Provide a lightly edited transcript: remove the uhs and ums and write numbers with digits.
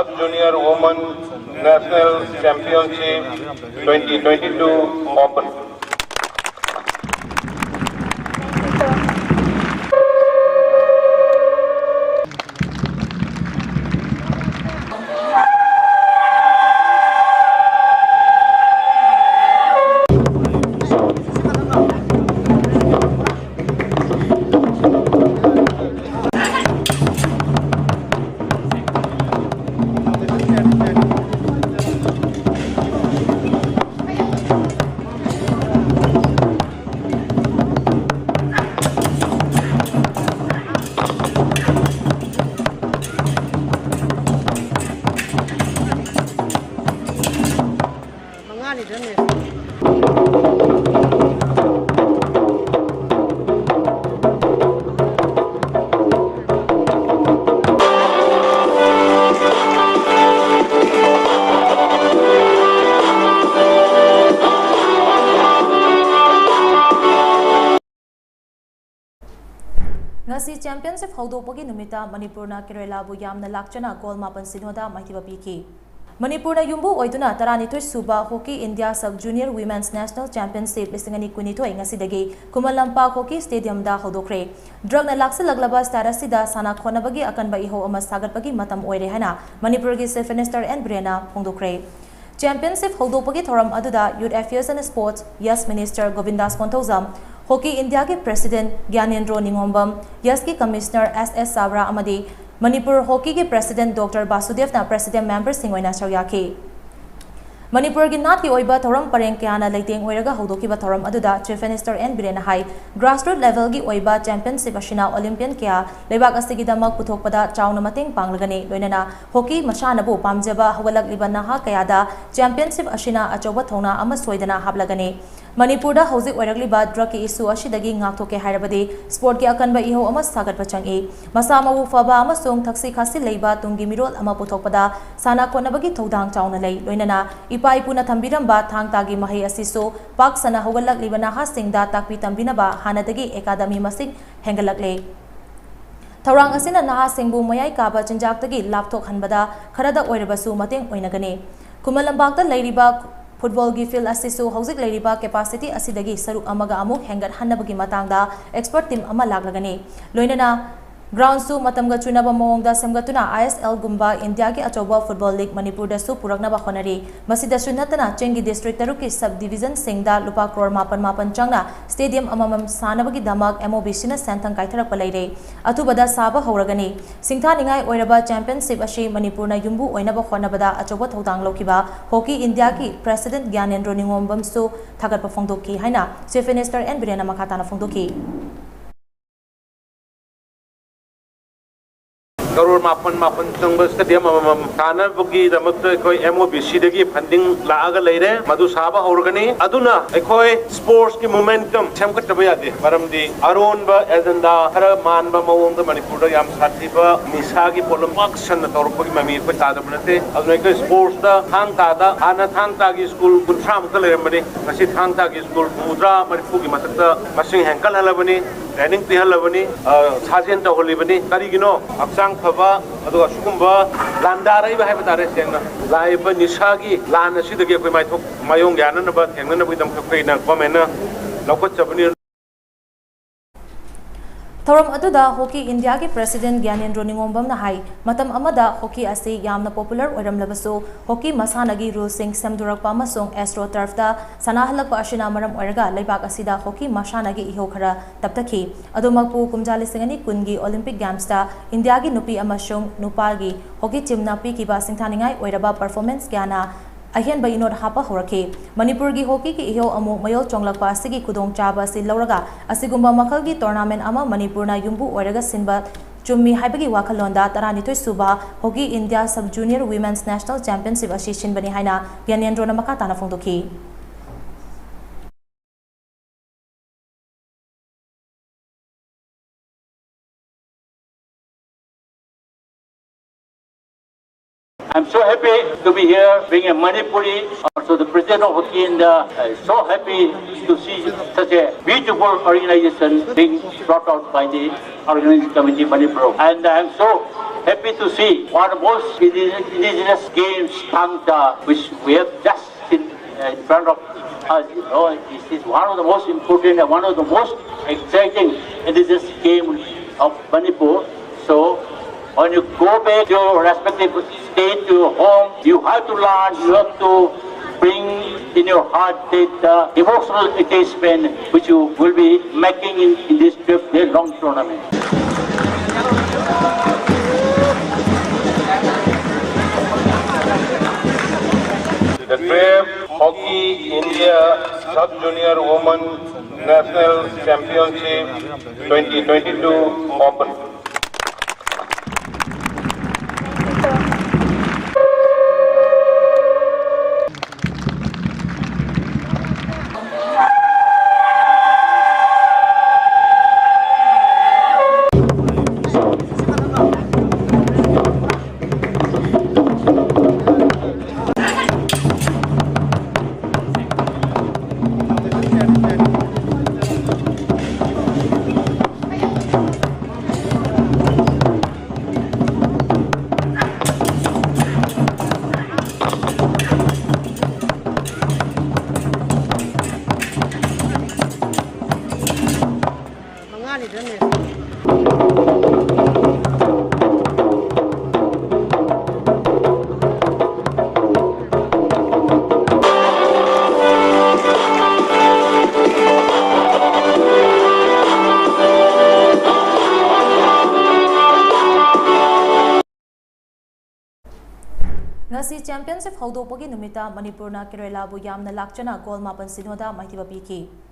Sub-Junior Women National Championship 2022 Open. Ngasi championship haudopogi numita Manipurna Kerala bu yamna lakchana goal mapan sinoda maitiba piki. Manipurna yumbu oituna taranithoi suba hockey India sub junior women's national championship lisingani kunithoi ngasidagi Kumalampa hockey stadium da haudokre. Drug na lakshillaklaba star asida shana-khotnabagi akanba ihou ama shagatpagi matam oire hana Manipur gi Chief Minister and Brena phongdokre. Championship haudopogi thoram aduda Youth Affairs and Sports Yes Minister Govindas Ponthozam Hockey India के President Gyanendro Ningombam, Yes की Commissioner S.S. Sabra amadi Manipur Hockey के President Dr. Basudev na President Member Singwaina Chawyaki. Manipur की नाट की ओइबा theorem परेंग क्याना लेतेंग ओइरगा हौदोकिबा theorem अदुदा Chief Minister N Birena hai grassroots level की ओइबा championship ashina Olympian क्या लेबाक असिगिदमक पुथोकपदा Chowna मतेंग पांगलगने लोइनना hockey मशानबु पामजबा हवलकलिबा नहा कयादा championship ashina अचौबा थौना अमा सोइदना हाबलगने Manipurda hauzik oirakliba drug ki issue asidagi ngaktoke hairabadi sport ki akanba ihou ama sagatpa changi masa mawu faba amasung thaksi khasi leiba tungi mirol ama puthokpada shana-khotnabagi thodang chauna lei loinana ipa ipuna thambiramba thangtagi mahai asisu pak sana hawalaklibana naha singda takpi tambinaba hanadagi academy masing hengalakle Thaurang asina naha singbu mayai kaba chinjaktagi lapthok hanbada kharada oirabasu mateng oinagani Kumalambakta leiriba Football gi field asisu hauzik leiriba capacity asidagi saruk amaga amuk hengat hannabagi matangda expert team ama laglagani loinana ground su matamga chunaba mawongda samgatuna ISL gumba India ki achoba football league Manipur da su puraknaba khonari masida sunatana chengi district taruki sub division singda lupa crore mapan changna stadium amamam sanabagi damak MOBC na sentang kaitharak palaire atubada saba hauragani singtha ningai oiraba championship ashi Manipur na yumbu oinaba khonabada achoba thodang lokiba hockey India ki president Gyanendro Ningombam su thagat pa phongdoki haina Chief Minister N Birena makhatana phongdoki Karur mapan tungba stadium kana bugi damak koi MOBC dagi funding laaga leire madu saba haurgani aduna ekoi sports ki momentum chamkat tabayade maramdi aron ba agenda khara man ba mawong da Manipur da yam sathi ba misa gi problem action na tor pagi MAMI ko ta da banate aduna ekoi sports da thang ta da ana thang ta gi school kuntram ka leire mani kasi thang ta gi school mudra Manipur gi matakta masing hankal halabani training ti halabani sajen ta holibani kari gino aksang khaba aduga sugumba landarai ba hai batare sengna laiba nisagi lan asidagi koi mai thok mayong yana na ba thengna na bidam khoi na comment na lokot chabani Thoram aduda hockey India ki President Gyanendro Ningombam na hai matam amada hockey ase yamna popular oiramlabasu hockey masanagi rule sing samdurakpa amasung astro turf da sanahalakpa ashina maram oiraga leibak asida hockey masanagi ihou khara taptakhi adumakpu kumjali singani kungi Olympic Games da India gi nupi amasung nupagi hockey team na pi kiba singthaningai oiraba performance gyana Ahian ba inod hapa horake Manipur gi hockey ki ihou amuk mayol chonglakpa asigi kudong chaba si lauraga asigumba makal gi tournament ama Manipur na yumbu oiraga sinba chummi haibagi wakhalonda taranithoi suba hockey India sub junior women's national championship ashi shinbani haina Gyanendro na makatana phongdoki I'm so happy to be here being a Manipuri. Also, the President of Hockey India is so happy to see such a beautiful organization being brought out by the organizing committee Manipur. And I'm so happy to see one of the most indigenous games, Tangta, which we have just in front of us. You know, this is one of the most important and one of the most exciting indigenous games of Manipur. So, when you go back to your respective state, to your home, you have to learn, you have to bring in your heart that emotional attachment which you will be making in this trip, this long tournament. The Brave Hockey India Sub-Junior Women National Championship 2022 Open. Ngasi championship haudo pagi numita Manipurna Kerala bu yamna lakchana gol mapan sinoda maitiba piki.